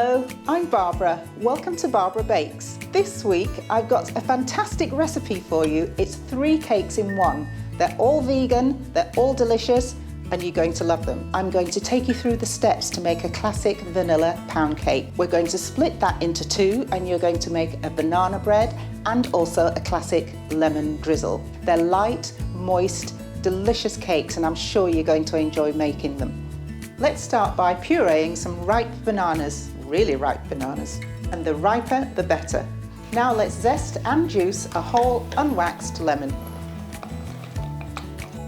Hello, I'm Barbara. Welcome to Barbara Bakes. This week I've got a fantastic recipe for you. It's 3 cakes in one. They're all vegan, they're all delicious, and you're going to love them. I'm going to take you through the steps to make a classic vanilla pound cake. We're going to split that into 2 and you're going to make a banana bread and also a classic lemon drizzle. They're light, moist, delicious cakes and I'm sure you're going to enjoy making them. Let's start by pureeing some ripe bananas, really ripe bananas, and the riper the better. Now let's zest and juice a whole unwaxed lemon.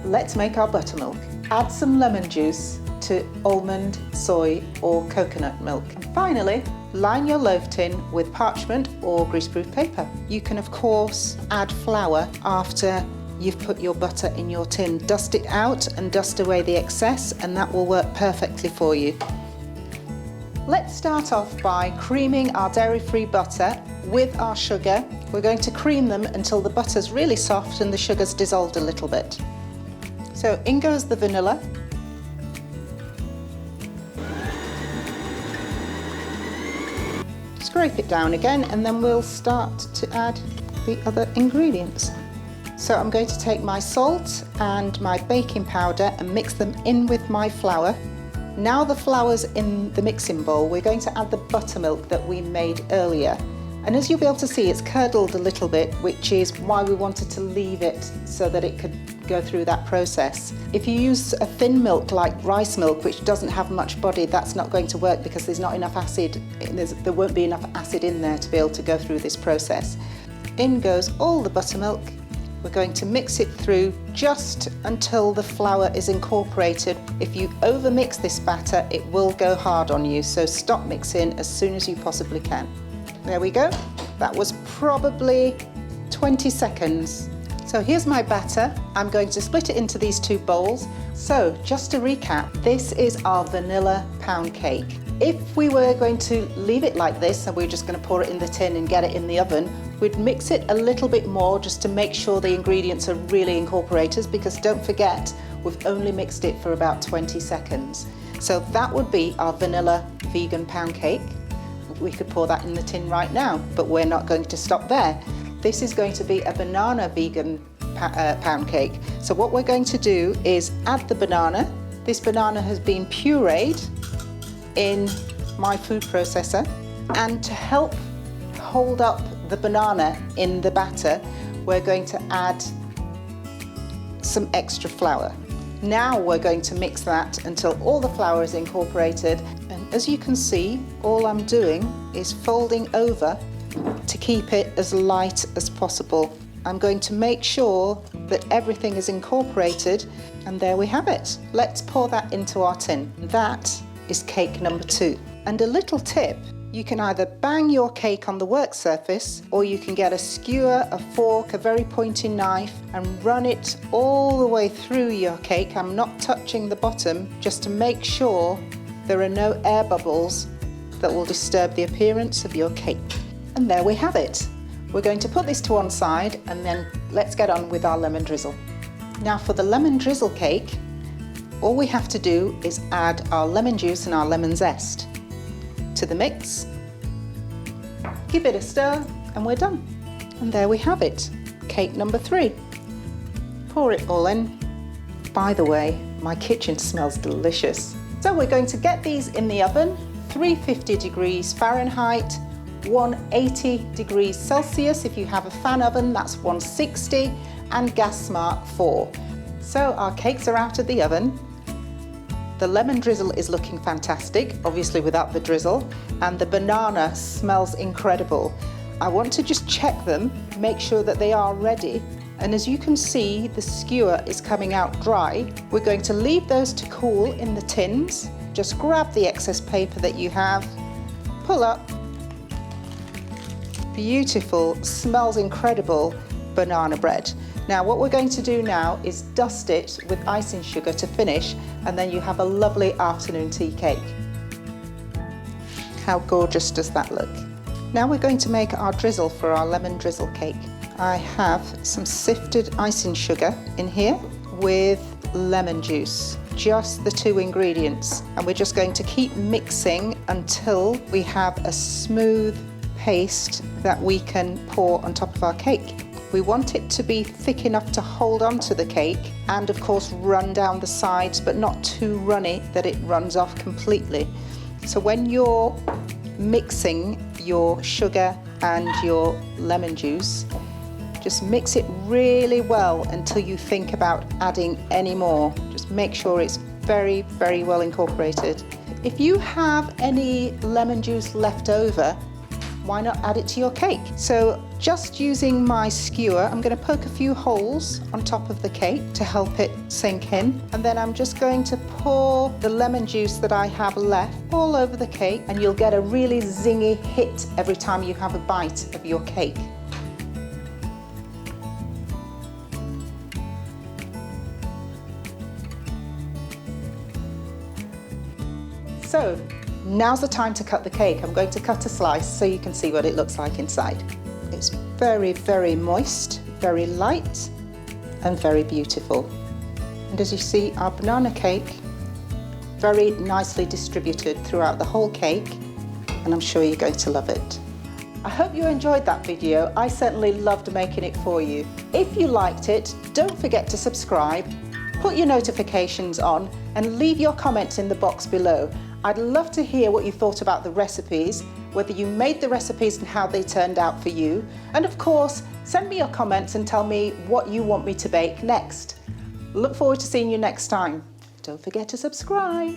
Let's make our buttermilk. Add some lemon juice to almond, soy or coconut milk. And finally, line your loaf tin with parchment or greaseproof paper. You can of course add flour after you've put your butter in your tin. Dust it out and dust away the excess and that will work perfectly for you. Let's start off by creaming our dairy-free butter with our sugar. We're going to cream them until the butter's really soft and the sugar's dissolved a little bit. So in goes the vanilla. Scrape it down again and then we'll start to add the other ingredients. So I'm going to take my salt and my baking powder and mix them in with my flour. Now the flour's in the mixing bowl, we're going to add the buttermilk that we made earlier. And as you'll be able to see, it's curdled a little bit, which is why we wanted to leave it so that it could go through that process. If you use a thin milk like rice milk, which doesn't have much body, that's not going to work because there's not enough acid, there won't be enough acid in there to be able to go through this process. In goes all the buttermilk. We're going to mix it through just until the flour is incorporated. If you overmix this batter, it will go hard on you, so stop mixing as soon as you possibly can. There we go. That was probably 20 seconds. So here's my batter. I'm going to split it into these 2 bowls. So just to recap, this is our vanilla pound cake. If we were going to leave it like this and we're just going to pour it in the tin and get it in the oven, we'd mix it a little bit more just to make sure the ingredients are really incorporated, because don't forget, we've only mixed it for about 20 seconds. So that would be our vanilla vegan pound cake. We could pour that in the tin right now, but we're not going to stop there. This is going to be a banana vegan pound cake. So what we're going to do is add the banana. This banana has been pureed in my food processor, and to help hold up the banana in the batter, we're going to add some extra flour. Now we're going to mix that until all the flour is incorporated, and as you can see, all I'm doing is folding over to keep it as light as possible. I'm going to make sure that everything is incorporated, and there we have it. Let's pour that into our tin. That is cake number 2. And a little tip, you can either bang your cake on the work surface, or you can get a skewer, a fork, a very pointy knife and run it all the way through your cake. I'm not touching the bottom, just to make sure there are no air bubbles that will disturb the appearance of your cake. And there we have it. We're going to put this to one side and then let's get on with our lemon drizzle. Now for the lemon drizzle cake, all we have to do is add our lemon juice and our lemon zest to the mix, give it a stir and we're done. And there we have it, cake number 3. Pour it all in. By the way, my kitchen smells delicious. So we're going to get these in the oven, 350 degrees Fahrenheit, 180 degrees Celsius. If you have a fan oven, that's 160, and gas smart 4. So our cakes are out of the oven. The lemon drizzle is looking fantastic, obviously without the drizzle, and the banana smells incredible. I want to just check them, make sure that they are ready. And as you can see, the skewer is coming out dry. We're going to leave those to cool in the tins. Just grab the excess paper that you have, pull up. Beautiful, smells incredible banana bread. Now what we're going to do now is dust it with icing sugar to finish, and then you have a lovely afternoon tea cake. How gorgeous does that look? Now we're going to make our drizzle for our lemon drizzle cake. I have some sifted icing sugar in here with lemon juice, just the 2 ingredients. And we're just going to keep mixing until we have a smooth paste that we can pour on top of our cake. We want it to be thick enough to hold onto the cake and of course run down the sides, but not too runny that it runs off completely. So when you're mixing your sugar and your lemon juice, just mix it really well until you think about adding any more. Just make sure it's very, very well incorporated. If you have any lemon juice left over, why not add it to your cake? So just using my skewer, I'm going to poke a few holes on top of the cake to help it sink in. And then I'm just going to pour the lemon juice that I have left all over the cake, and you'll get a really zingy hit every time you have a bite of your cake. So now's the time to cut the cake. I'm going to cut a slice so you can see what it looks like inside. It's very, very moist, very light, and very beautiful. And as you see, our banana cake, very nicely distributed throughout the whole cake, and I'm sure you're going to love it. I hope you enjoyed that video. I certainly loved making it for you. If you liked it, don't forget to subscribe, put your notifications on, and leave your comments in the box below. I'd love to hear what you thought about the recipes, whether you made the recipes and how they turned out for you. And of course, send me your comments and tell me what you want me to bake next. Look forward to seeing you next time. Don't forget to subscribe.